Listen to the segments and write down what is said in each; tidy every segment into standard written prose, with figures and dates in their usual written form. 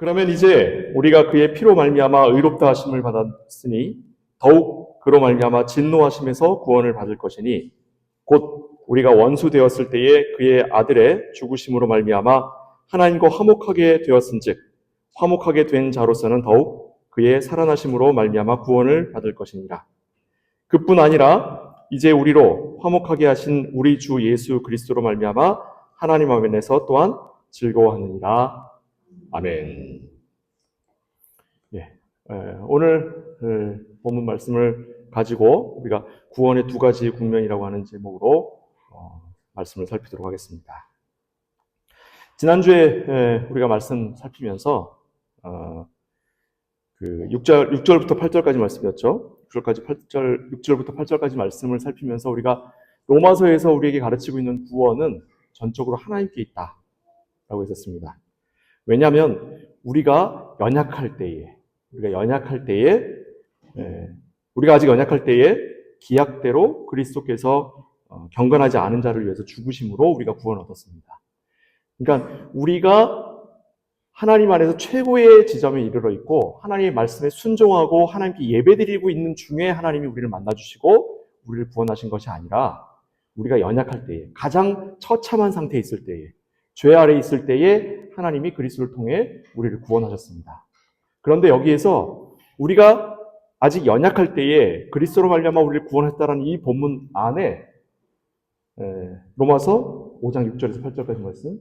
그러면 이제 우리가 그의 피로 말미암아 의롭다 하심을 받았으니 더욱 그로 말미암아 진노하심에서 구원을 받을 것이니 곧 우리가 원수 되었을 때에 그의 아들의 죽으심으로 말미암아 하나님과 화목하게 되었은즉 화목하게 된 자로서는 더욱 그의 살아나심으로 말미암아 구원을 받을 것이니라. 그뿐 아니라 이제 우리로 화목하게 하신 우리 주 예수 그리스도로 말미암아 하나님 앞에서 또한 즐거워하느니라. 아멘. 예, 오늘 본문 말씀을 가지고 우리가 구원의 두 가지 국면이라고 하는 제목으로 말씀을 살피도록 하겠습니다. 지난주에 우리가 말씀 살피면서 그 6절부터 8절까지 말씀이었죠. 6절부터 8절까지 말씀을 살피면서 우리가 로마서에서 우리에게 가르치고 있는 구원은 전적으로 하나님께 있다라고 했었습니다. 왜냐하면 우리가 연약할 때에 우리가 아직 연약할 때에 기약대로 그리스도께서 경건하지 않은 자를 위해서 죽으심으로 우리가 구원을 얻었습니다. 그러니까 우리가 하나님 안에서 최고의 지점에 이르러 있고 하나님의 말씀에 순종하고 하나님께 예배드리고 있는 중에 하나님이 우리를 만나주시고 우리를 구원하신 것이 아니라 우리가 연약할 때에, 가장 처참한 상태에 있을 때에, 죄 아래에 있을 때에 하나님이 그리스도를 통해 우리를 구원하셨습니다. 그런데 여기에서 우리가 아직 연약할 때에 그리스도로 말미암아 우리를 구원했다라는 이 본문 안에 로마서 5장 6절에서 8절까지 말씀,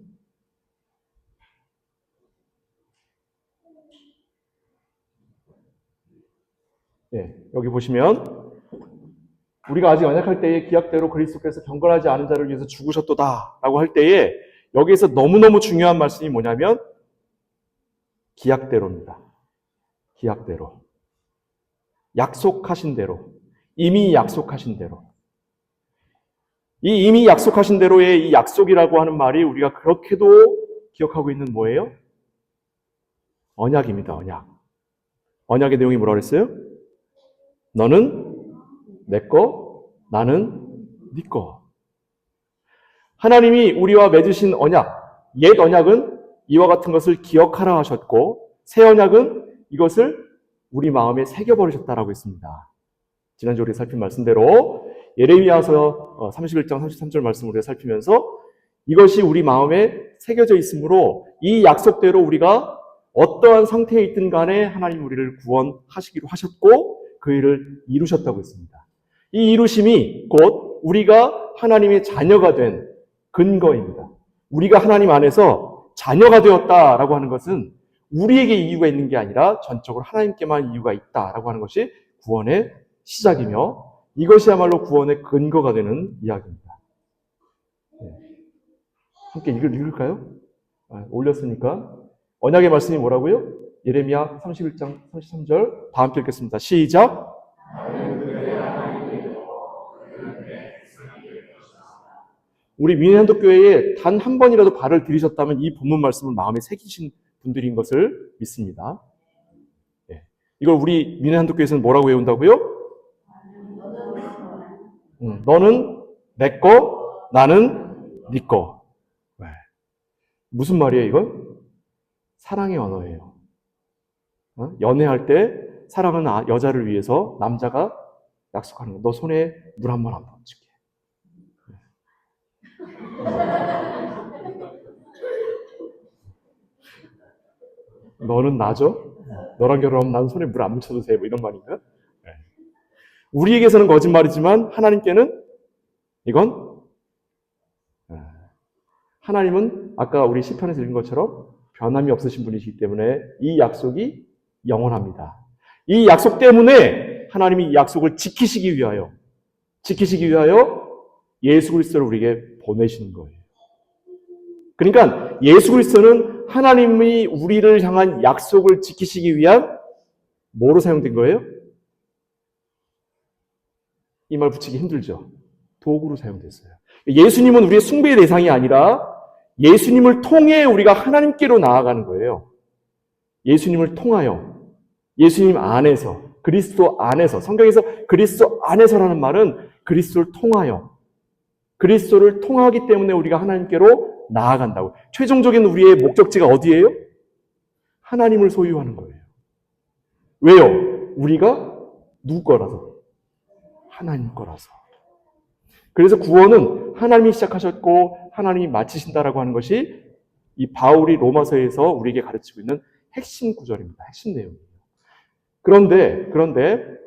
여기 보시면 우리가 아직 연약할 때에 기약대로 그리스도께서 경건하지 않은 자를 위해서 죽으셨도다라고 할 때에 여기에서 너무너무 중요한 말씀이 뭐냐면 기약대로입니다. 기약대로. 약속하신 대로. 이미 약속하신 대로. 이 이미 약속하신 대로의 이 약속이라고 하는 말이 우리가 그렇게도 기억하고 있는 뭐예요? 언약입니다. 언약. 언약의 내용이 뭐라고 그랬어요? 너는 내 거, 나는 네 거. 하나님이 우리와 맺으신 언약, 옛 언약은 이와 같은 것을 기억하라 하셨고 새 언약은 이것을 우리 마음에 새겨버리셨다라고 했습니다. 지난주 우리 살핀 말씀대로 예레미야서 31장 33절 말씀을 우리가 살피면서 이것이 우리 마음에 새겨져 있으므로 이 약속대로 우리가 어떠한 상태에 있든 간에 하나님 우리를 구원하시기로 하셨고 그 일을 이루셨다고 했습니다. 이 이루심이 곧 우리가 하나님의 자녀가 된 근거입니다. 우리가 하나님 안에서 자녀가 되었다라고 하는 것은 우리에게 이유가 있는 게 아니라 전적으로 하나님께만 이유가 있다라고 하는 것이 구원의 시작이며 이것이야말로 구원의 근거가 되는 이야기입니다. 함께 읽을까요? 올렸으니까. 언약의 말씀이 뭐라고요? 예레미야 31장 33절 다 함께 읽겠습니다. 시작! 우리 민현한독교회에 단 한 번이라도 발을 들이셨다면 이 본문 말씀을 마음에 새기신 분들인 것을 믿습니다. 이걸 우리 민현한독교회에서는 뭐라고 외운다고요? 너는 내 거, 나는 네 거. 무슨 말이에요 이건? 사랑의 언어예요. 연애할 때 사랑은 여자를 위해서 남자가 약속하는 거야. 너 손에 물 한 번 안 얹을게. 너는 나죠? 너랑 결혼하면 난 손에 물 안 묻혀도 돼. 뭐 이런 말인가? 우리에게서는 거짓말이지만 하나님께는 이건 하나님은 아까 우리 시편에서 읽은 것처럼 변함이 없으신 분이시기 때문에 이 약속이 영원합니다. 이 약속 때문에 하나님이 이 약속을 지키시기 위하여 예수 그리스도를 우리에게 보내시는 거예요. 그러니까 예수 그리스도는 하나님이 우리를 향한 약속을 지키시기 위한 뭐로 사용된 거예요? 이 말 붙이기 힘들죠. 도구로 사용됐어요. 예수님은 우리의 숭배의 대상이 아니라 예수님을 통해 우리가 하나님께로 나아가는 거예요. 예수님을 통하여, 예수님 안에서, 그리스도 안에서, 성경에서 그리스도 안에서라는 말은 그리스도를 통하여, 그리스도를 통하기 때문에 우리가 하나님께로 나아간다고. 최종적인 우리의 목적지가 어디예요? 하나님을 소유하는 거예요. 왜요? 우리가 누구 거라서? 하나님 거라서. 그래서 구원은 하나님이 시작하셨고 하나님이 마치신다라고 하는 것이 이 바울이 로마서에서 우리에게 가르치고 있는 핵심 구절입니다. 핵심 내용이에요. 그런데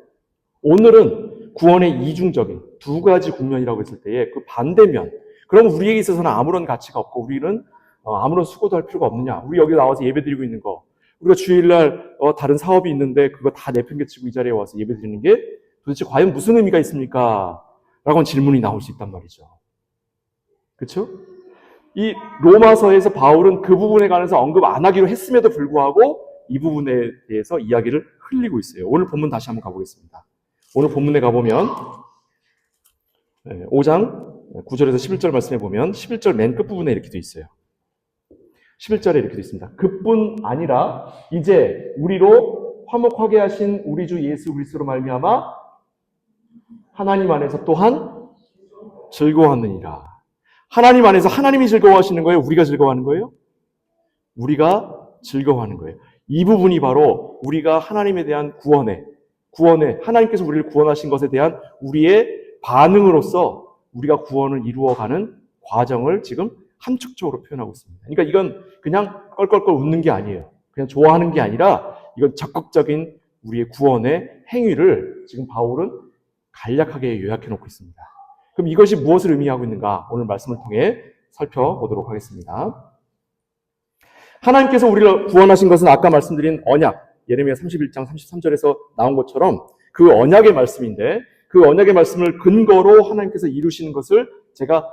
오늘은 구원의 이중적인 두 가지 국면이라고 했을 때에 그 반대면, 그럼 우리에게 있어서는 아무런 가치가 없고 우리는 아무런 수고도 할 필요가 없느냐? 우리 여기 나와서 예배드리고 있는 거, 우리가 주일날 다른 사업이 있는데 그거 다 내팽개치고 이 자리에 와서 예배드리는 게 도대체 과연 무슨 의미가 있습니까? 라고 하는 질문이 나올 수 있단 말이죠. 그렇죠? 이 로마서에서 바울은 그 부분에 관해서 언급 안 하기로 했음에도 불구하고 이 부분에 대해서 이야기를 흘리고 있어요. 오늘 본문 다시 한번 가보겠습니다. 오늘 본문에 가보면 5장 9절에서 11절 말씀해 보면 11절 맨 끝부분에 이렇게 돼 있어요. 11절에 이렇게 돼 있습니다. 그뿐 아니라 이제 우리로 화목하게 하신 우리 주 예수 그리스도로 말미암아 하나님 안에서 또한 즐거워하느니라. 하나님 안에서 하나님이 즐거워하시는 거예요? 우리가 즐거워하는 거예요? 우리가 즐거워하는 거예요. 이 부분이 바로 우리가 하나님에 대한 구원에 하나님께서 우리를 구원하신 것에 대한 우리의 반응으로서 우리가 구원을 이루어가는 과정을 지금 함축적으로 표현하고 있습니다. 그러니까 이건 그냥 껄껄껄 웃는 게 아니에요. 그냥 좋아하는 게 아니라 이건 적극적인 우리의 구원의 행위를 지금 바울은 간략하게 요약해 놓고 있습니다. 그럼 이것이 무엇을 의미하고 있는가? 오늘 말씀을 통해 살펴보도록 하겠습니다. 하나님께서 우리를 구원하신 것은 아까 말씀드린 언약, 예레미야 31장 33절에서 나온 것처럼 그 언약의 말씀인데 그 언약의 말씀을 근거로 하나님께서 이루시는 것을 제가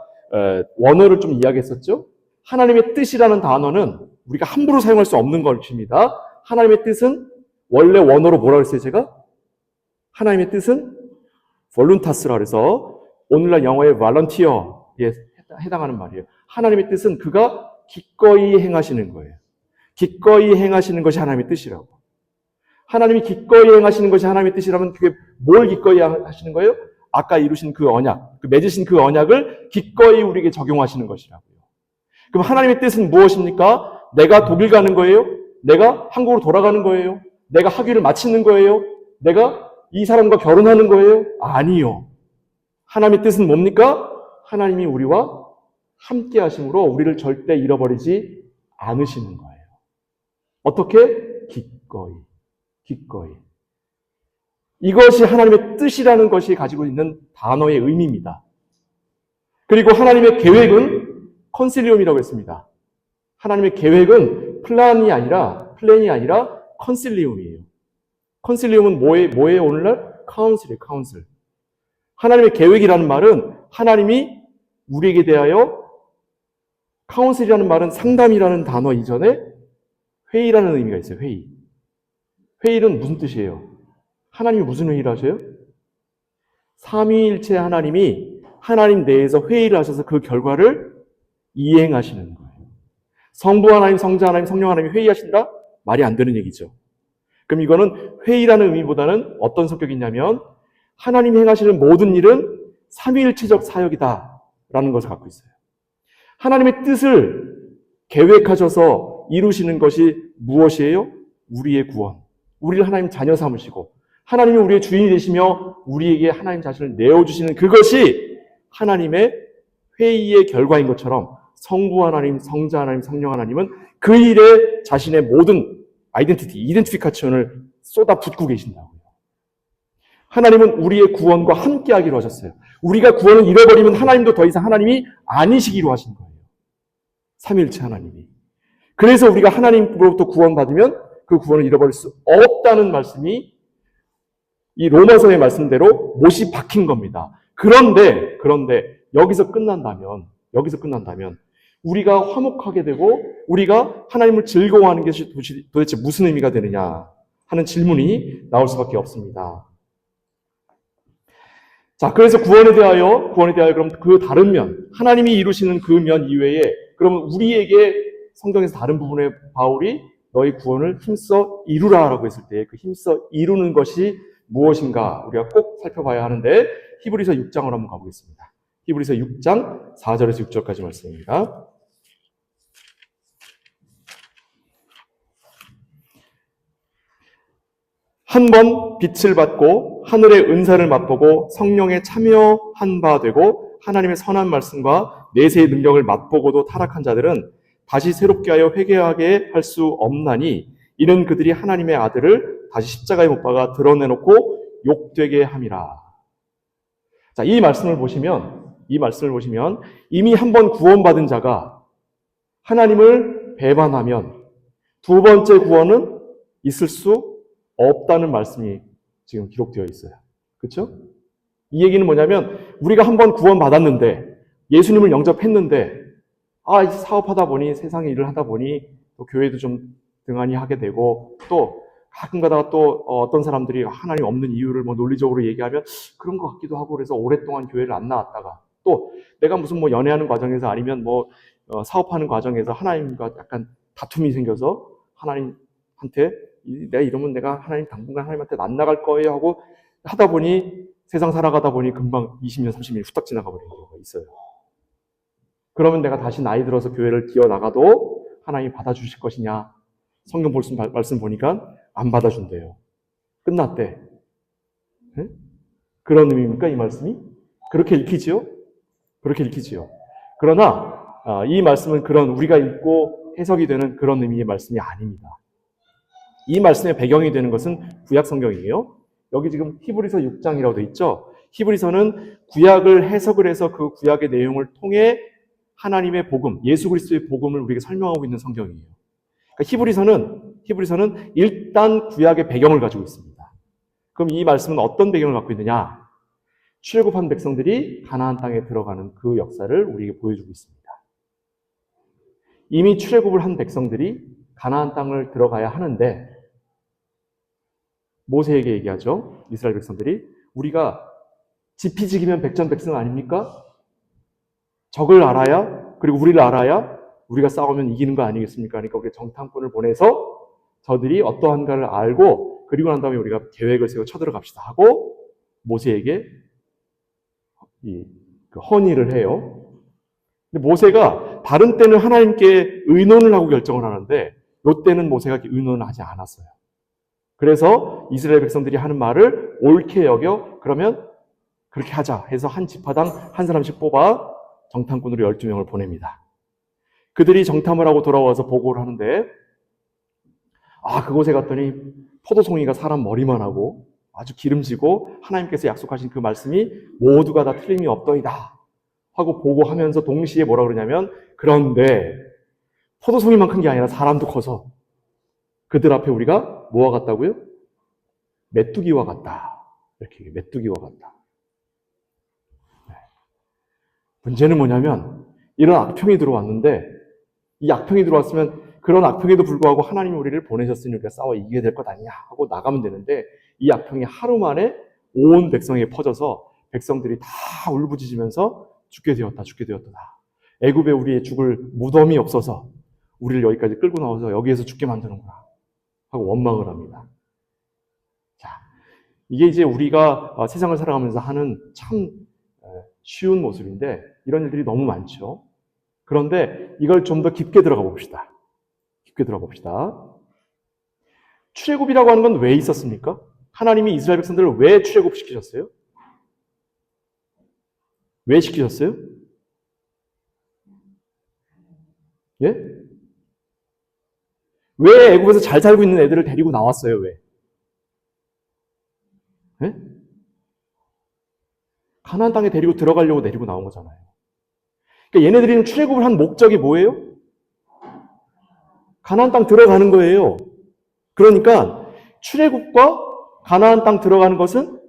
원어를 좀 이야기했었죠. 하나님의 뜻이라는 단어는 우리가 함부로 사용할 수 없는 것입니다. 하나님의 뜻은 원래 원어로 뭐라고 했어요 제가? 하나님의 뜻은 볼룬타스라 그래서 오늘날 영어의 volunteer에 해당하는 말이에요. 하나님의 뜻은 그가 기꺼이 행하시는 거예요. 기꺼이 행하시는 것이 하나님의 뜻이라고. 하나님이 기꺼이 행하시는 것이 하나님의 뜻이라면 그게 뭘 기꺼이 하시는 거예요? 아까 이루신 그 언약, 맺으신 그 언약을 기꺼이 우리에게 적용하시는 것이라고요. 그럼 하나님의 뜻은 무엇입니까? 내가 독일 가는 거예요? 내가 한국으로 돌아가는 거예요? 내가 학위를 마치는 거예요? 내가 이 사람과 결혼하는 거예요? 아니요. 하나님의 뜻은 뭡니까? 하나님이 우리와 함께 하심으로 우리를 절대 잃어버리지 않으시는 거예요. 어떻게? 기꺼이. 이것이 하나님의 뜻이라는 것이 가지고 있는 단어의 의미입니다. 그리고 하나님의 계획은 컨실리움이라고 했습니다. 하나님의 계획은 플랜이 아니라 컨실리움이에요. 컨실리움은 뭐예요 오늘날? 카운슬. 하나님의 계획이라는 말은 하나님이 우리에게 대하여 카운슬이라는 말은 상담이라는 단어 이전에 회의라는 의미가 있어요. 회의는 무슨 뜻이에요? 하나님이 무슨 회의를 하셔요? 삼위일체 하나님이 하나님 내에서 회의를 하셔서 그 결과를 이행하시는 거예요. 성부 하나님, 성자 하나님, 성령 하나님이 회의하신다? 말이 안 되는 얘기죠. 그럼 이거는 회의라는 의미보다는 어떤 성격이 있냐면 하나님이 행하시는 모든 일은 삼위일체적 사역이다라는 것을 갖고 있어요. 하나님의 뜻을 계획하셔서 이루시는 것이 무엇이에요? 우리의 구원. 우리를 하나님 자녀 삼으시고 하나님이 우리의 주인이 되시며 우리에게 하나님 자신을 내어주시는 그것이 하나님의 회의의 결과인 것처럼 성부 하나님, 성자 하나님, 성령 하나님은 그 일에 자신의 모든 이덴티피카션을 쏟아붓고 계신다고요. 하나님은 우리의 구원과 함께 하기로 하셨어요. 우리가 구원을 잃어버리면 하나님도 더 이상 하나님이 아니시기로 하신 거예요. 삼위일체 하나님이. 그래서 우리가 하나님으로부터 구원받으면 그 구원을 잃어버릴 수 없다는 말씀이 이 로마서의 말씀대로 못이 박힌 겁니다. 그런데 여기서 끝난다면 우리가 화목하게 되고 우리가 하나님을 즐거워하는 것이 도대체 무슨 의미가 되느냐 하는 질문이 나올 수밖에 없습니다. 자, 그래서 구원에 대하여 그럼 그 다른 면, 하나님이 이루시는 그 면 이외에 그러면 우리에게 성경에서 다른 부분에 바울이 너희 구원을 힘써 이루라라고 했을 때 그 힘써 이루는 것이 무엇인가 우리가 꼭 살펴봐야 하는데 히브리서 6장으로 한번 가보겠습니다. 히브리서 6장 4절에서 6절까지 말씀입니다. 한 번 빛을 받고 하늘의 은사를 맛보고 성령에 참여한 바 되고 하나님의 선한 말씀과 내세의 능력을 맛보고도 타락한 자들은 다시 새롭게 하여 회개하게 할 수 없나니 이는 그들이 하나님의 아들을 다시 십자가에 못 박아 드러내놓고 욕되게 함이라. 자, 이 말씀을 보시면 이미 한 번 구원받은 자가 하나님을 배반하면 두 번째 구원은 있을 수 없다는 말씀이 지금 기록되어 있어요. 그렇죠? 이 얘기는 뭐냐면 우리가 한 번 구원받았는데 예수님을 영접했는데 사업하다 보니 세상에 일을 하다 보니 또 교회도 좀 등한히 하게 되고 또 가끔 가다가 또 어떤 사람들이 하나님 없는 이유를 뭐 논리적으로 얘기하면 그런 것 같기도 하고 그래서 오랫동안 교회를 안 나왔다가 또 내가 무슨 뭐 연애하는 과정에서 아니면 뭐 사업하는 과정에서 하나님과 약간 다툼이 생겨서 하나님한테 내가 이러면 내가 하나님 당분간 하나님한테 안 나갈 거예요 하고 하다 보니 세상 살아가다 보니 금방 20년, 30년 후딱 지나가 버리는 경우가 있어요. 그러면 내가 다시 나이 들어서 교회를 기어나가도 하나님이 받아주실 것이냐? 성경 말씀 보니까 안 받아준대요. 끝났대. 네? 그런 의미입니까? 이 말씀이? 그렇게 읽히지요? 그렇게 읽히지요. 그러나 이 말씀은 그런 우리가 읽고 해석이 되는 그런 의미의 말씀이 아닙니다. 이 말씀의 배경이 되는 것은 구약 성경이에요. 여기 지금 히브리서 6장이라고 되어 있죠. 히브리서는 구약을 해석을 해서 그 구약의 내용을 통해 하나님의 복음, 예수 그리스도의 복음을 우리에게 설명하고 있는 성경이에요. 그러니까 히브리서는 일단 구약의 배경을 가지고 있습니다. 그럼 이 말씀은 어떤 배경을 갖고 있느냐? 출애굽한 백성들이 가나안 땅에 들어가는 그 역사를 우리에게 보여주고 있습니다. 이미 출애굽을 한 백성들이 가나안 땅을 들어가야 하는데 모세에게 얘기하죠. 이스라엘 백성들이 우리가 지피지기면 백전백승 아닙니까? 적을 알아야 그리고 우리를 알아야 우리가 싸우면 이기는 거 아니겠습니까? 그러니까 우리가 정탐꾼을 보내서 저들이 어떠한가를 알고 그리고 난 다음에 우리가 계획을 세워 쳐들어갑시다 하고 모세에게 그 헌의를 해요. 근데 모세가 다른 때는 하나님께 의논을 하고 결정을 하는데 이때는 모세가 의논을 하지 않았어요. 그래서 이스라엘 백성들이 하는 말을 옳게 여겨 그러면 그렇게 하자 해서 한 지파당 한 사람씩 뽑아 정탐꾼으로 12명을 보냅니다. 그들이 정탐을 하고 돌아와서 보고를 하는데 그곳에 갔더니 포도송이가 사람 머리만 하고 아주 기름지고 하나님께서 약속하신 그 말씀이 모두가 다 틀림이 없더이다 하고 보고하면서 동시에 뭐라 그러냐면 그런데 포도송이만 큰 게 아니라 사람도 커서 그들 앞에 우리가 뭐와 같다고요? 메뚜기와 같다. 이렇게 메뚜기와 같다. 네. 문제는 뭐냐면 이런 악평이 들어왔는데 이 악평이 들어왔으면 그런 악평에도 불구하고 하나님이 우리를 보내셨으니 우리가 싸워 이기게 될 것 아니냐 하고 나가면 되는데 이 악평이 하루 만에 온 백성에게 퍼져서 백성들이 다 울부짖으면서 죽게 되었다. 애굽에 우리의 죽을 무덤이 없어서 우리를 여기까지 끌고 나와서 여기에서 죽게 만드는구나 하고 원망을 합니다. 자, 이게 이제 우리가 세상을 살아가면서 하는 참 쉬운 모습인데 이런 일들이 너무 많죠. 그런데 이걸 좀 더 깊게 들어가 봅시다. 출애굽이라고 하는 건 왜 있었습니까? 하나님이 이스라엘 백성들을 왜 출애굽시키셨어요? 왜 시키셨어요? 예? 왜 애굽에서 잘 살고 있는 애들을 데리고 나왔어요? 왜? 예? 가나안 땅에 데리고 들어가려고 데리고 나온 거잖아요. 그러니까 얘네들이 출애굽을 한 목적이 뭐예요? 가나안 땅 들어가는 거예요. 그러니까 출애굽과 가나안 땅 들어가는 것은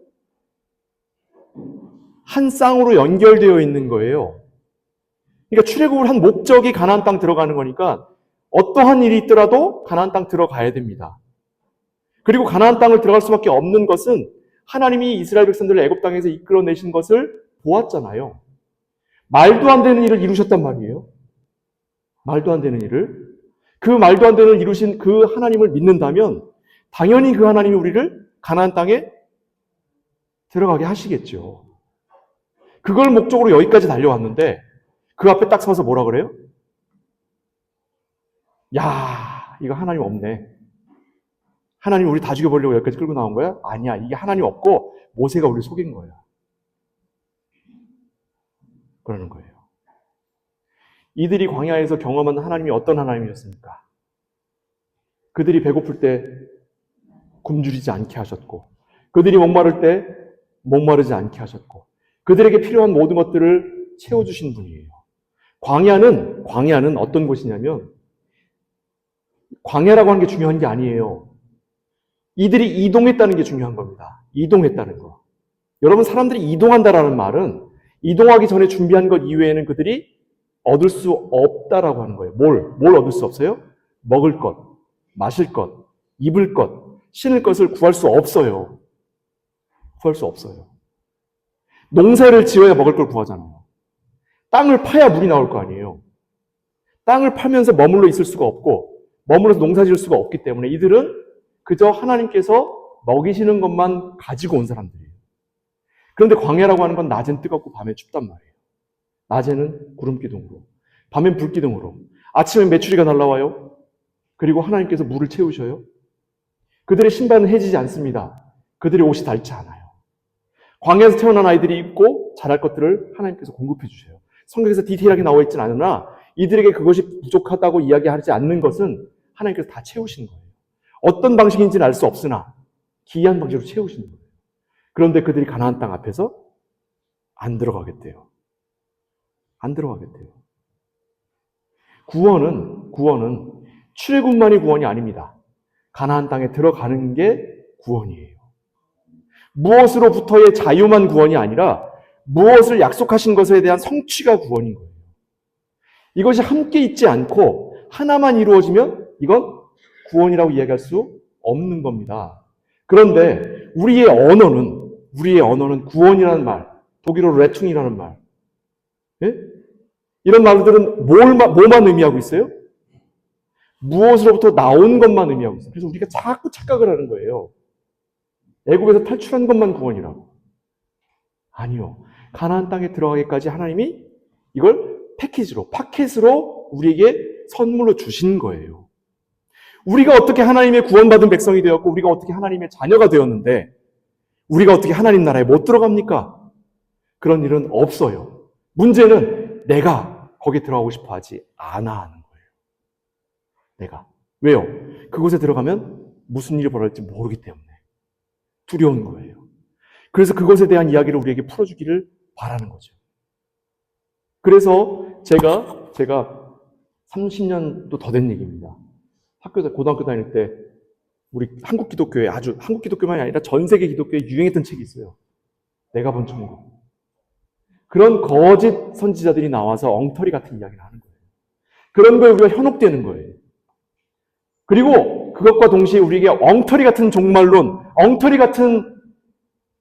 한 쌍으로 연결되어 있는 거예요. 그러니까 출애굽을 한 목적이 가나안 땅 들어가는 거니까 어떠한 일이 있더라도 가나안 땅 들어가야 됩니다. 그리고 가나안 땅을 들어갈 수밖에 없는 것은 하나님이 이스라엘 백성들을 애굽 땅에서 이끌어내신 것을 보았잖아요. 말도 안 되는 일을 이루셨단 말이에요. 말도 안 되는 일을. 그 말도 안 되는 일을 이루신 그 하나님을 믿는다면 당연히 그 하나님이 우리를 가나안 땅에 들어가게 하시겠죠. 그걸 목적으로 여기까지 달려왔는데 그 앞에 딱 서서 뭐라 그래요? 야, 이거 하나님 없네. 하나님 우리 다 죽여버리려고 여기까지 끌고 나온 거야? 아니야. 이게 하나님 없고 모세가 우리를 속인 거야. 그러는 거예요. 이들이 광야에서 경험한 하나님이 어떤 하나님이었습니까? 그들이 배고플 때 굶주리지 않게 하셨고, 그들이 목마를 때 목마르지 않게 하셨고, 그들에게 필요한 모든 것들을 채워주신 분이에요. 광야는 어떤 곳이냐면, 광야라고 하는 게 중요한 게 아니에요. 이들이 이동했다는 게 중요한 겁니다. 이동했다는 거. 여러분, 사람들이 이동한다라는 말은 이동하기 전에 준비한 것 이외에는 그들이 얻을 수 없다라고 하는 거예요. 뭘 얻을 수 없어요? 먹을 것, 마실 것, 입을 것, 신을 것을 구할 수 없어요. 구할 수 없어요. 농사를 지어야 먹을 걸 구하잖아요. 땅을 파야 물이 나올 거 아니에요. 땅을 파면서 머물러 있을 수가 없고 머물러서 농사 지을 수가 없기 때문에 이들은 그저 하나님께서 먹이시는 것만 가지고 온 사람들이에요. 그런데 광야라고 하는 건 낮엔 뜨겁고 밤엔 춥단 말이에요. 낮에는 구름기둥으로, 밤엔 불기둥으로, 아침엔 메추리가 날라와요. 그리고 하나님께서 물을 채우셔요. 그들의 신발은 해지지 않습니다. 그들의 옷이 닳지 않아요. 광야에서 태어난 아이들이 입고 자랄 것들을 하나님께서 공급해 주셔요. 성경에서 디테일하게 나와 있지는 않으나 이들에게 그것이 부족하다고 이야기하지 않는 것은 하나님께서 다 채우시는 거예요. 어떤 방식인지는 알 수 없으나 기이한 방식으로 채우시는 거예요. 그런데 그들이 가나안 땅 앞에서 안 들어가겠대요. 안 들어가겠대요. 구원은 출애굽만이 구원이 아닙니다. 가나안 땅에 들어가는 게 구원이에요. 무엇으로부터의 자유만 구원이 아니라 무엇을 약속하신 것에 대한 성취가 구원인 거예요. 이것이 함께 있지 않고 하나만 이루어지면 이건 구원이라고 이야기할 수 없는 겁니다. 그런데 우리의 언어는 구원이라는 말, 독일어로 레퉁이라는 말, 예? 이런 말들은 뭐만 의미하고 있어요? 무엇으로부터 나온 것만 의미하고 있어요. 그래서 우리가 자꾸 착각을 하는 거예요. 애굽에서 탈출한 것만 구원이라고. 아니요. 가나안 땅에 들어가기까지 하나님이 이걸 파켓으로 우리에게 선물로 주신 거예요. 우리가 어떻게 하나님의 구원받은 백성이 되었고 우리가 어떻게 하나님의 자녀가 되었는데 우리가 어떻게 하나님 나라에 못 들어갑니까? 그런 일은 없어요. 문제는 내가 거기에 들어가고 싶어 하지 않아 하는 거예요. 내가. 왜요? 그곳에 들어가면 무슨 일이 벌어질지 모르기 때문에. 두려운 거예요. 그래서 그것에 대한 이야기를 우리에게 풀어주기를 바라는 거죠. 그래서 제가 30년도 더 된 얘기입니다. 고등학교 다닐 때 우리 한국 기독교만이 아니라 전 세계 기독교에 유행했던 책이 있어요. 내가 본 천국. 그런 거짓 선지자들이 나와서 엉터리 같은 이야기를 하는 거예요. 그런 거에 우리가 현혹되는 거예요. 그리고 그것과 동시에 우리에게 엉터리 같은 종말론, 엉터리 같은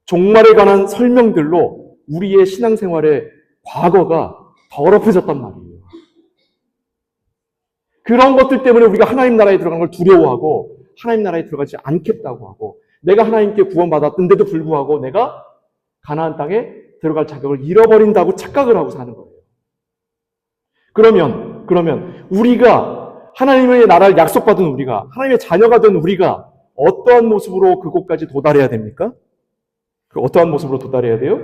종말에 관한 설명들로 우리의 신앙생활의 과거가 더럽혀졌단 말이에요. 그런 것들 때문에 우리가 하나님 나라에 들어가는 걸 두려워하고 하나님 나라에 들어가지 않겠다고 하고 내가 하나님께 구원받았던데도 불구하고 내가 가나안 땅에 들어갈 자격을 잃어버린다고 착각을 하고 사는 거예요. 그러면 우리가 하나님의 나라를 약속받은 우리가 하나님의 자녀가 된 우리가 어떠한 모습으로 그곳까지 도달해야 됩니까? 어떠한 모습으로 도달해야 돼요?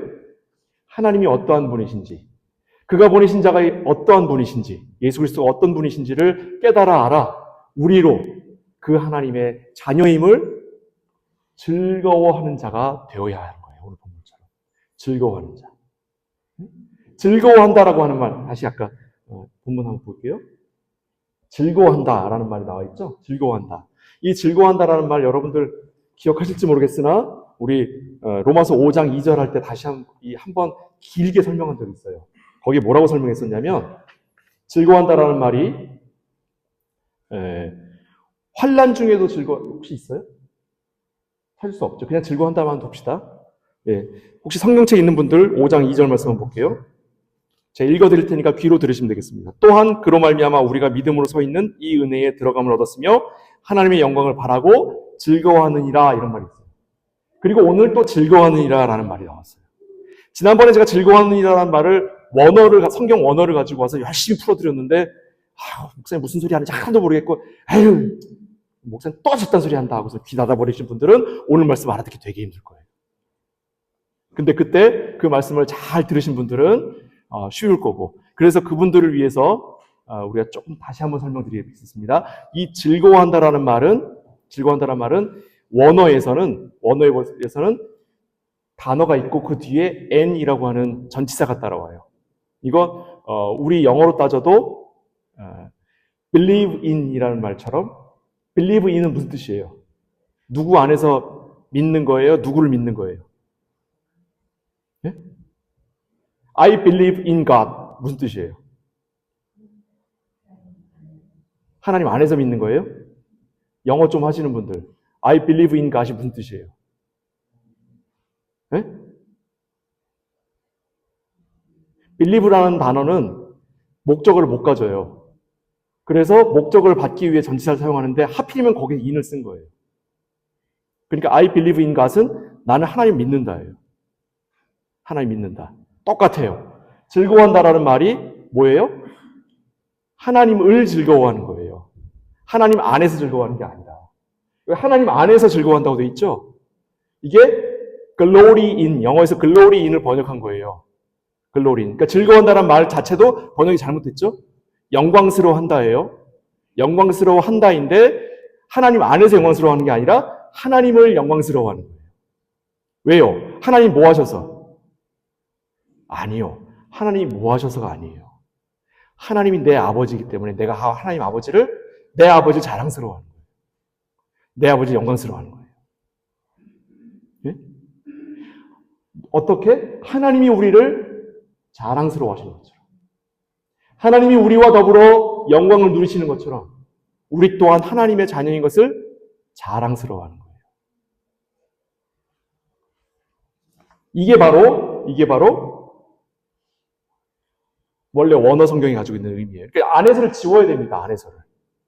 하나님이 어떠한 분이신지 그가 보내신 자가 어떠한 분이신지 예수 그리스도가 어떤 분이신지를 깨달아 알아 우리로 그 하나님의 자녀임을 즐거워하는 자가 되어야 하는 거예요. 오늘 본문처럼. 즐거워하는 자. 즐거워한다라고 하는 말 다시 아까 본문 한번 볼게요. 즐거워한다라는 말이 나와 있죠. 즐거워한다. 이 즐거워한다라는 말 여러분들 기억하실지 모르겠으나 우리 로마서 5장 2절 할 때 다시 한번 길게 설명한 적이 있어요. 거기에 뭐라고 설명했었냐면 즐거워한다라는 말이 환난 중에도 혹시 있어요? 찾을 수 없죠. 그냥 즐거워한다만 둡시다. 예. 혹시 성경책 있는 분들 5장 2절 말씀 한번 볼게요. 제가 읽어드릴 테니까 귀로 들으시면 되겠습니다. 또한 그로 말미암아 우리가 믿음으로 서 있는 이 은혜에 들어감을 얻었으며 하나님의 영광을 바라고 즐거워하느니라 이런 말이 있어요. 그리고 오늘 또 즐거워하느니라 라는 말이 나왔어요. 지난번에 제가 즐거워하느니라는 말을 성경 원어를 가지고 와서 열심히 풀어드렸는데 목사님 무슨 소리 하는지 하나도 모르겠고 목사님 또 저딴 소리 한다 하고서 귀 닫아버리신 분들은 오늘 말씀 알아듣기 되게 힘들 거예요. 근데 그때 그 말씀을 잘 들으신 분들은 쉬울 거고, 그래서 그분들을 위해서 우리가 조금 다시 한번 설명드리겠습니다. 이 즐거워한다라는 말은 원어에서는 단어가 있고 그 뒤에 n이라고 하는 전치사가 따라와요. 이거 우리 영어로 따져도 believe in이라는 말처럼 believe in은 무슨 뜻이에요? 누구 안에서 믿는 거예요? 누구를 믿는 거예요? 예? I believe in God 무슨 뜻이에요? 하나님 안에서 믿는 거예요? 영어 좀 하시는 분들 I believe in God이 무슨 뜻이에요? 예? believe라는 단어는 목적어를 못 가져요. 그래서 목적어를 받기 위해 전치사를 사용하는데 하필이면 거기에 in을 쓴 거예요. 그러니까 I believe in God은 나는 하나님 믿는다예요. 하나님 믿는다. 똑같아요. 즐거워한다라는 말이 뭐예요? 하나님을 즐거워하는 거예요. 하나님 안에서 즐거워하는 게 아니라. 하나님 안에서 즐거워한다고 돼 있죠? 이게 glory in, 영어에서 glory in을 번역한 거예요. glory in. 그러니까 즐거워한다는 말 자체도 번역이 잘못됐죠? 영광스러워한다예요. 영광스러워한다인데 하나님 안에서 영광스러워하는 게 아니라 하나님을 영광스러워하는 거예요. 왜요? 하나님 뭐 하셔서? 아니요. 하나님이 뭐 하셔서가 아니에요. 하나님이 내 아버지이기 때문에 내가 하나님 내 아버지를 자랑스러워하는 거예요. 내 아버지를 영광스러워하는 거예요. 예? 어떻게? 하나님이 우리를 자랑스러워하시는 것처럼. 하나님이 우리와 더불어 영광을 누리시는 것처럼 우리 또한 하나님의 자녀인 것을 자랑스러워하는 거예요. 이게 바로 원래 원어 성경이 가지고 있는 의미예요. 그러니까 안에서를 지워야 됩니다. 안에서를.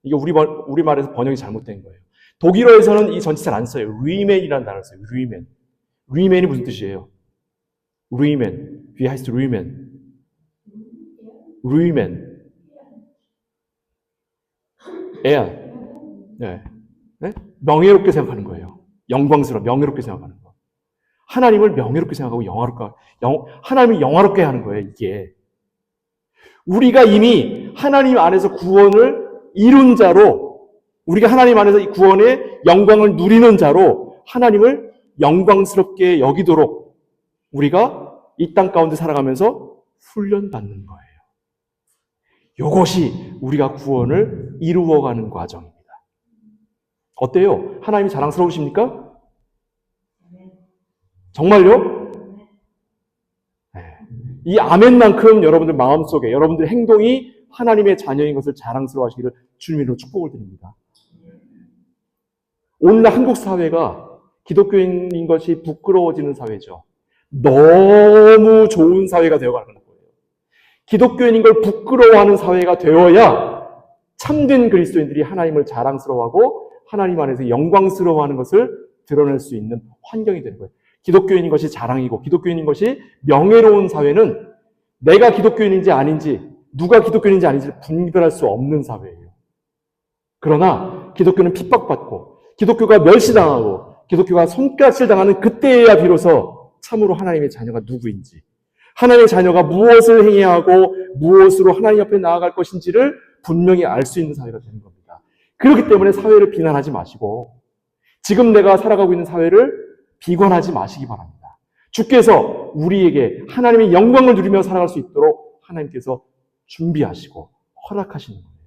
이게 우리말에서 번역이 잘못된 거예요. 독일어에서는 이 전치사를 안 써요. remain이라는 단어를 써요. remain이 무슨 뜻이에요? remain. Wie heißt remain? 네. 네? 명예롭게 생각하는 거예요. 명예롭게 생각하는 거. 하나님을 명예롭게 생각하고 하나님을 영화롭게 하는 거예요, 이게. 우리가 이미 하나님 안에서 구원을 이룬 자로, 우리가 하나님 안에서 이 구원의 영광을 누리는 자로 하나님을 영광스럽게 여기도록 우리가 이 땅 가운데 살아가면서 훈련받는 거예요. 이것이 우리가 구원을 이루어가는 과정입니다. 어때요? 하나님이 자랑스러우십니까? 정말요? 네. 이 아멘만큼 여러분들 마음속에 여러분들 행동이 하나님의 자녀인 것을 자랑스러워하시기를 주님으로 축복을 드립니다. 오늘날 한국 사회가 기독교인인 것이 부끄러워지는 사회죠. 너무 좋은 사회가 되어가는 거예요. 기독교인인 걸 부끄러워하는 사회가 되어야 참된 그리스도인들이 하나님을 자랑스러워하고 하나님 안에서 영광스러워하는 것을 드러낼 수 있는 환경이 되는 거예요. 기독교인인 것이 자랑이고 기독교인인 것이 명예로운 사회는 내가 기독교인인지 아닌지, 누가 기독교인인지 아닌지를 분별할 수 없는 사회예요. 그러나 기독교는 핍박받고 기독교가 멸시당하고 기독교가 손가락질 당하는 그때에야 비로소 참으로 하나님의 자녀가 누구인지, 하나님의 자녀가 무엇을 행해야 하고 무엇으로 하나님 앞에 나아갈 것인지를 분명히 알 수 있는 사회가 되는 겁니다. 그렇기 때문에 사회를 비난하지 마시고 지금 내가 살아가고 있는 사회를 비관하지 마시기 바랍니다. 주께서 우리에게 하나님의 영광을 누리며 살아갈 수 있도록 하나님께서 준비하시고 허락하시는 거예요.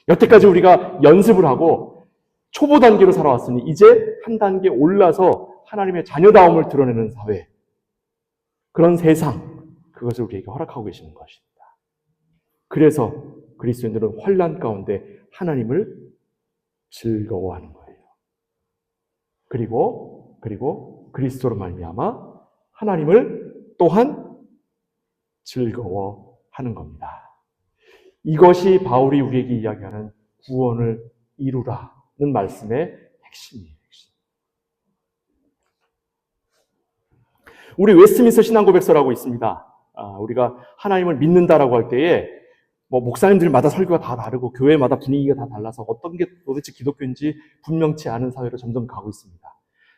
여태까지 우리가 연습을 하고 초보 단계로 살아왔으니 이제 한 단계 올라서 하나님의 자녀다움을 드러내는 사회, 그런 세상, 그것을 우리에게 허락하고 계시는 것입니다. 그래서 그리스도인들은 환난 가운데 하나님을 즐거워하는 거예요. 그리고 그리스도로 말미암아 하나님을 또한 즐거워하는 겁니다. 이것이 바울이 우리에게 이야기하는 구원을 이루라는 말씀의 핵심이에요. 우리 웨스트민스터 신앙고백서라고 있습니다. 우리가 하나님을 믿는다라고 할 때에 뭐 목사님들마다 설교가 다 다르고 교회마다 분위기가 다 달라서 어떤 게 도대체 기독교인지 분명치 않은 사회로 점점 가고 있습니다.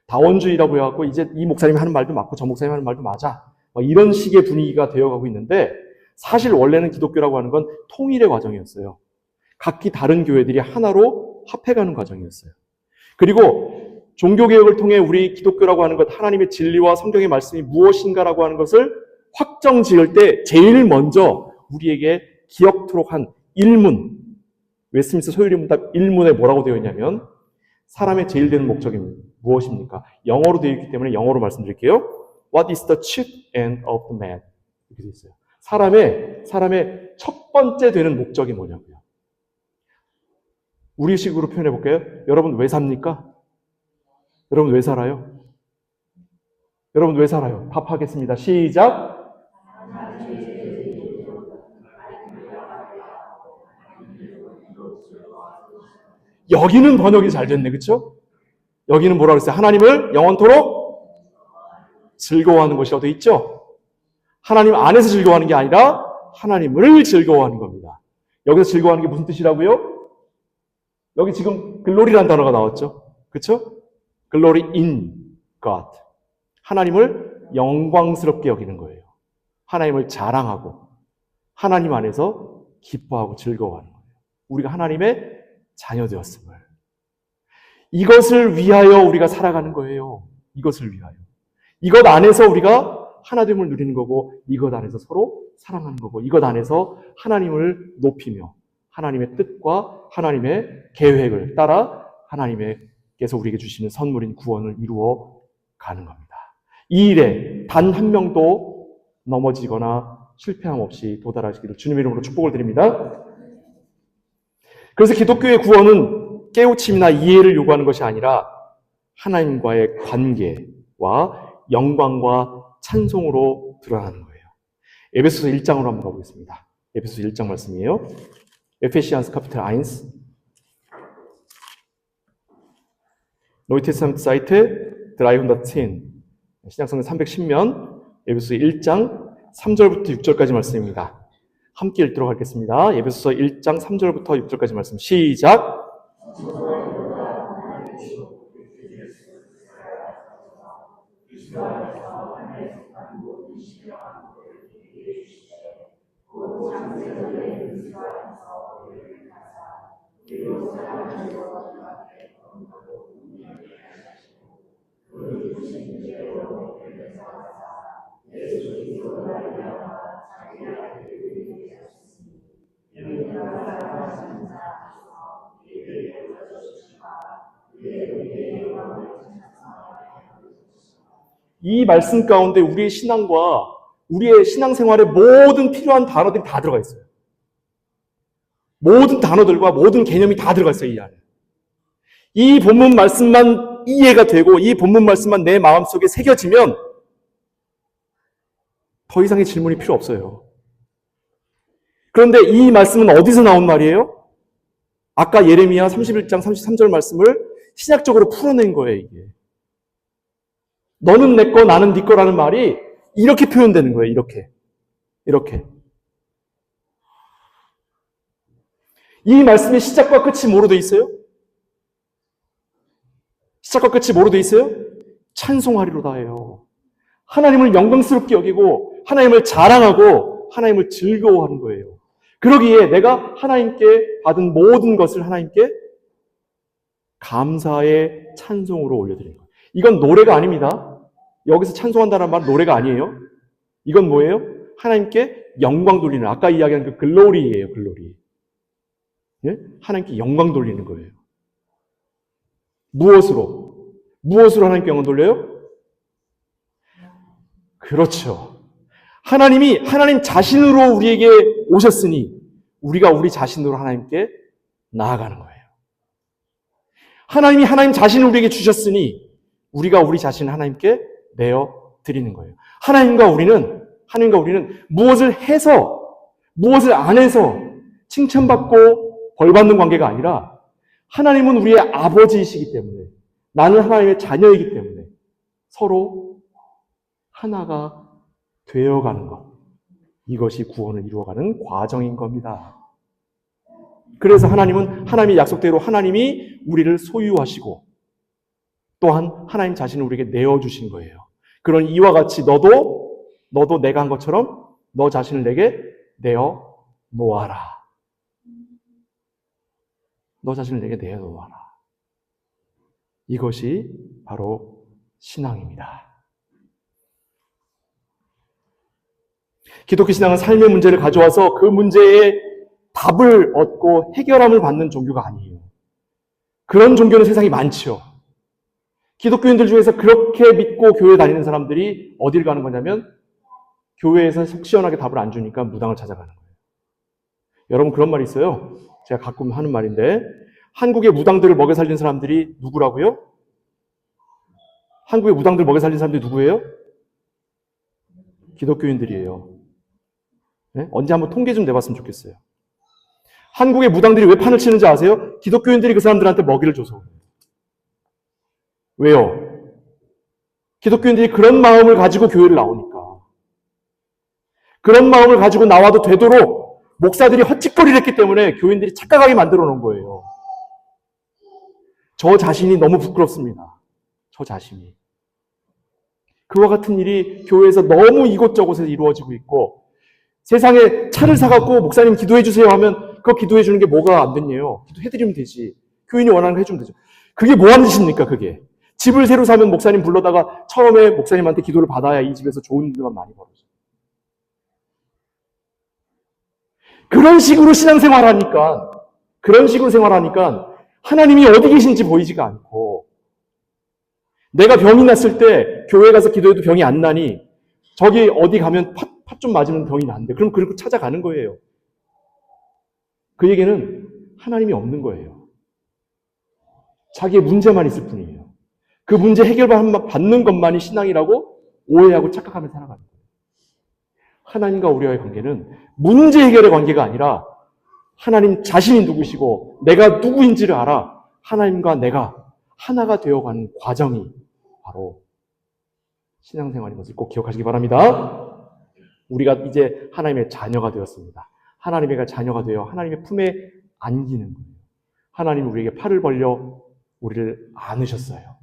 다원주의라고 해갖고 이제 이 목사님이 하는 말도 맞고 저 목사님이 하는 말도 맞아. 뭐 이런 식의 분위기가 되어가고 있는데 사실 원래는 기독교라고 하는 건 통일의 과정이었어요. 각기 다른 교회들이 하나로 합해가는 과정이었어요. 그리고 종교개혁을 통해 우리 기독교라고 하는 것, 하나님의 진리와 성경의 말씀이 무엇인가라고 하는 것을 확정 지을 때 제일 먼저 우리에게 기억토록 한 일문, 웨스트민스터 소유리 문답 1문에 뭐라고 되어 있냐면 사람의 제일 되는 목적이 무엇입니까? 영어로 되어 있기 때문에 영어로 말씀드릴게요. What is the chief end of the man? 이렇게 되어 있어요. 사람의 첫 번째 되는 목적이 뭐냐고요. 우리식으로 표현해 볼게요. 여러분 왜 삽니까? 여러분 왜 살아요? 여러분 왜 살아요? 답하겠습니다. 시작. 여기는 번역이 잘 됐네, 그렇죠? 여기는 뭐라고 했어요? 하나님을 영원토록 즐거워하는 것이라고 되어 있죠? 하나님 안에서 즐거워하는 게 아니라 하나님을 즐거워하는 겁니다. 여기서 즐거워하는 게 무슨 뜻이라고요? 여기 지금 글로리라는 단어가 나왔죠? 그렇죠? 글로리 in God. 하나님을 영광스럽게 여기는 거예요. 하나님을 자랑하고 하나님 안에서 기뻐하고 즐거워하는 거예요. 우리가 하나님의 자녀 되었음을. 이것을 위하여 우리가 살아가는 거예요. 이것을 위하여. 이것 안에서 우리가 하나됨을 누리는 거고 이것 안에서 서로 사랑하는 거고 이것 안에서 하나님을 높이며 하나님의 뜻과 하나님의 계획을 따라 하나님께서 우리에게 주시는 선물인 구원을 이루어 가는 겁니다. 이 일에 단 한 명도 넘어지거나 실패함 없이 도달하시기를 주님의 이름으로 축복을 드립니다. 그래서 기독교의 구원은 깨우침이나 이해를 요구하는 것이 아니라 하나님과의 관계와 영광과 찬송으로 드러나는 거예요. 에베소서 1장으로 한번 가보겠습니다. 에베소서 1장 말씀이에요. Ephesians Kapitel 1. Neue Testament Seite 310. 신약성경 310면 에베소서 1장 3절부터 6절까지 말씀입니다. 함께 읽도록 하겠습니다. 에베소서 1장 3절부터 6절까지 말씀 시작. 이 말씀 가운데 우리의 신앙과 우리의 신앙생활의 모든 필요한 단어들이 다 들어가 있어요. 모든 단어들과 모든 개념이 다 들어가 있어요, 이 안에. 이 본문 말씀만 이해가 되고 이 본문 말씀만 내 마음속에 새겨지면 더 이상의 질문이 필요 없어요. 그런데 이 말씀은 어디서 나온 말이에요? 아까 예레미야 31장 33절 말씀을 신약적으로 풀어낸 거예요, 이게. 너는 내 거, 나는 네 거라는 말이 이렇게 표현되는 거예요, 이렇게. 이렇게. 이 말씀의 시작과 끝이 뭐로 돼 있어요? 시작과 끝이 뭐로 돼 있어요? 찬송하리로다 해요. 하나님을 영광스럽게 여기고 하나님을 자랑하고 하나님을 즐거워하는 거예요. 그러기에 내가 하나님께 받은 모든 것을 하나님께 감사의 찬송으로 올려드리는 거예요. 이건 노래가 아닙니다. 여기서 찬송한다는 말은 노래가 아니에요. 이건 뭐예요? 하나님께 영광 돌리는, 아까 이야기한 그 글로리예요, 글로리. 예? 하나님께 영광 돌리는 거예요. 무엇으로? 무엇으로 하나님께 영광 돌려요? 그렇죠. 하나님이 하나님 자신으로 우리에게 오셨으니 우리가 우리 자신으로 하나님께 나아가는 거예요. 하나님이 하나님 자신을 우리에게 주셨으니 우리가 우리 자신을 하나님께 내어 드리는 거예요. 하나님과 우리는 무엇을 해서, 무엇을 안 해서 칭찬받고 벌받는 관계가 아니라 하나님은 우리의 아버지이시기 때문에 나는 하나님의 자녀이기 때문에 서로 하나가 되어가는 것. 이것이 구원을 이루어가는 과정인 겁니다. 그래서 하나님의 약속대로 하나님이 우리를 소유하시고 또한 하나님 자신을 우리에게 내어주신 거예요. 그런 이와 같이 너도 내가 한 것처럼 너 자신을 내게 내어 놓아라. 너 자신을 내게 내어 놓아라. 이것이 바로 신앙입니다. 기독교 신앙은 삶의 문제를 가져와서 그 문제에 답을 얻고 해결함을 받는 종교가 아니에요. 그런 종교는 세상에 많죠. 기독교인들 중에서 그렇게 믿고 교회 다니는 사람들이 어딜 가는 거냐면 교회에서 속 시원하게 답을 안 주니까 무당을 찾아가는 거예요. 여러분 그런 말이 있어요. 제가 가끔 하는 말인데 한국의 무당들을 먹여 살린 사람들이 누구라고요? 한국의 무당들 먹여 살린 사람들이 누구예요? 기독교인들이에요. 네? 언제 한번 통계 좀 내봤으면 좋겠어요. 한국의 무당들이 왜 판을 치는지 아세요? 기독교인들이 그 사람들한테 먹이를 줘서. 왜요? 기독교인들이 그런 마음을 가지고 교회를 나오니까. 그런 마음을 가지고 나와도 되도록 목사들이 헛짓거리를 했기 때문에 교인들이 착각하게 만들어 놓은 거예요. 저 자신이 너무 부끄럽습니다. 저 자신이. 그와 같은 일이 교회에서 너무 이곳저곳에서 이루어지고 있고 세상에 차를 사갖고 목사님 기도해 주세요 하면 그거 기도해 주는 게 뭐가 안 됐냐요. 기도해드리면 되지. 교인이 원하는 거 해주면 되죠. 그게 뭐 하는 짓입니까 그게. 집을 새로 사면 목사님 불러다가 처음에 목사님한테 기도를 받아야 이 집에서 좋은 일만 많이 벌어져요. 그런 식으로 생활하니까 하나님이 어디 계신지 보이지가 않고 내가 병이 났을 때 교회 가서 기도해도 병이 안 나니 저기 어디 가면 팥 좀 맞으면 병이 난대. 그럼 그렇게 찾아가는 거예요. 그 얘기는 하나님이 없는 거예요. 자기의 문제만 있을 뿐이에요. 그 문제 해결받는 것만이 신앙이라고 오해하고 착각하며 살아가는 거예요. 하나님과 우리와의 관계는 문제 해결의 관계가 아니라 하나님 자신이 누구시고 내가 누구인지를 알아 하나님과 내가 하나가 되어가는 과정이 바로 신앙생활인 것을 꼭 기억하시기 바랍니다. 우리가 이제 하나님의 자녀가 되었습니다. 하나님의 자녀가 되어 하나님의 품에 안기는 거예요. 하나님이 우리에게 팔을 벌려 우리를 안으셨어요.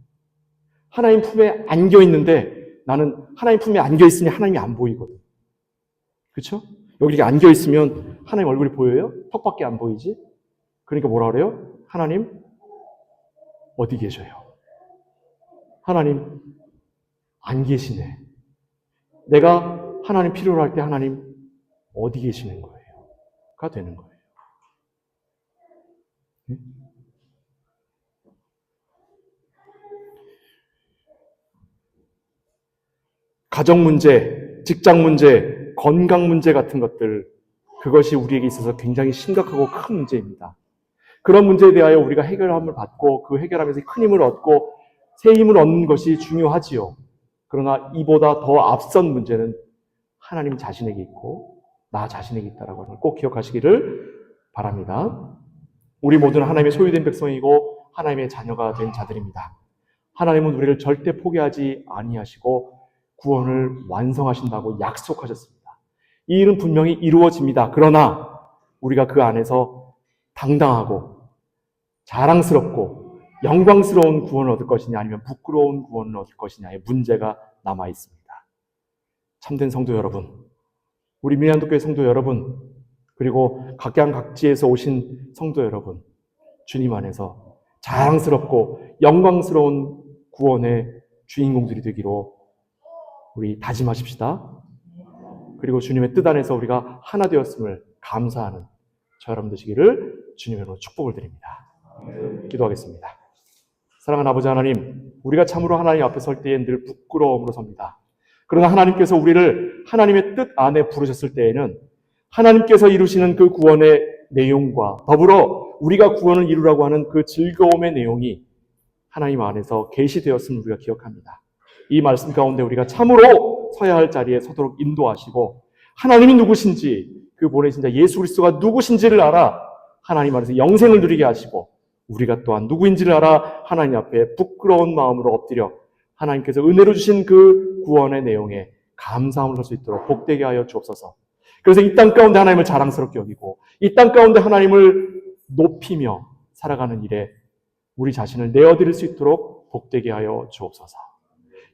하나님 품에 안겨 있는데 나는 하나님 품에 안겨 있으니 하나님이 안 보이거든. 그렇죠? 여기 이렇게 안겨 있으면 하나님 얼굴이 보여요? 턱밖에 안 보이지? 그러니까 뭐라 그래요? 하나님 어디 계셔요? 하나님 안 계시네. 내가 하나님 필요로 할 때 하나님 어디 계시는 거예요? 가 되는 거예요. 가정 문제, 직장 문제, 건강 문제 같은 것들, 그것이 우리에게 있어서 굉장히 심각하고 큰 문제입니다. 그런 문제에 대하여 우리가 해결함을 받고 그 해결하면서 큰 힘을 얻고 새 힘을 얻는 것이 중요하지요. 그러나 이보다 더 앞선 문제는 하나님 자신에게 있고 나 자신에게 있다라고 하는 걸 꼭 기억하시기를 바랍니다. 우리 모두는 하나님의 소유된 백성이고 하나님의 자녀가 된 자들입니다. 하나님은 우리를 절대 포기하지 아니하시고 구원을 완성하신다고 약속하셨습니다. 이 일은 분명히 이루어집니다. 그러나 우리가 그 안에서 당당하고 자랑스럽고 영광스러운 구원을 얻을 것이냐 아니면 부끄러운 구원을 얻을 것이냐의 문제가 남아 있습니다. 참된 성도 여러분, 우리 미안도교회 성도 여러분, 그리고 각양각지에서 오신 성도 여러분, 주님 안에서 자랑스럽고 영광스러운 구원의 주인공들이 되기로 우리 다짐하십시다. 그리고 주님의 뜻 안에서 우리가 하나 되었음을 감사하는 저 여러분 되시기를 주님으로 축복을 드립니다. 기도하겠습니다. 사랑하는 아버지 하나님, 우리가 참으로 하나님 앞에 설 때에 늘 부끄러움으로 섭니다. 그러나 하나님께서 우리를 하나님의 뜻 안에 부르셨을 때에는 하나님께서 이루시는 그 구원의 내용과 더불어 우리가 구원을 이루라고 하는 그 즐거움의 내용이 하나님 안에서 계시되었음을 우리가 기억합니다. 이 말씀 가운데 우리가 참으로 서야 할 자리에 서도록 인도하시고 하나님이 누구신지 그 보내신 자 예수 그리스도가 누구신지를 알아 하나님 안에서 영생을 누리게 하시고 우리가 또한 누구인지를 알아 하나님 앞에 부끄러운 마음으로 엎드려 하나님께서 은혜로 주신 그 구원의 내용에 감사함을 할 수 있도록 복되게 하여 주옵소서. 그래서 이 땅 가운데 하나님을 자랑스럽게 여기고 이 땅 가운데 하나님을 높이며 살아가는 일에 우리 자신을 내어드릴 수 있도록 복되게 하여 주옵소서.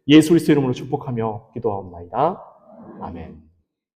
예수 그리스도의 이름으로 축복하며 기도하옵나이다. 아멘.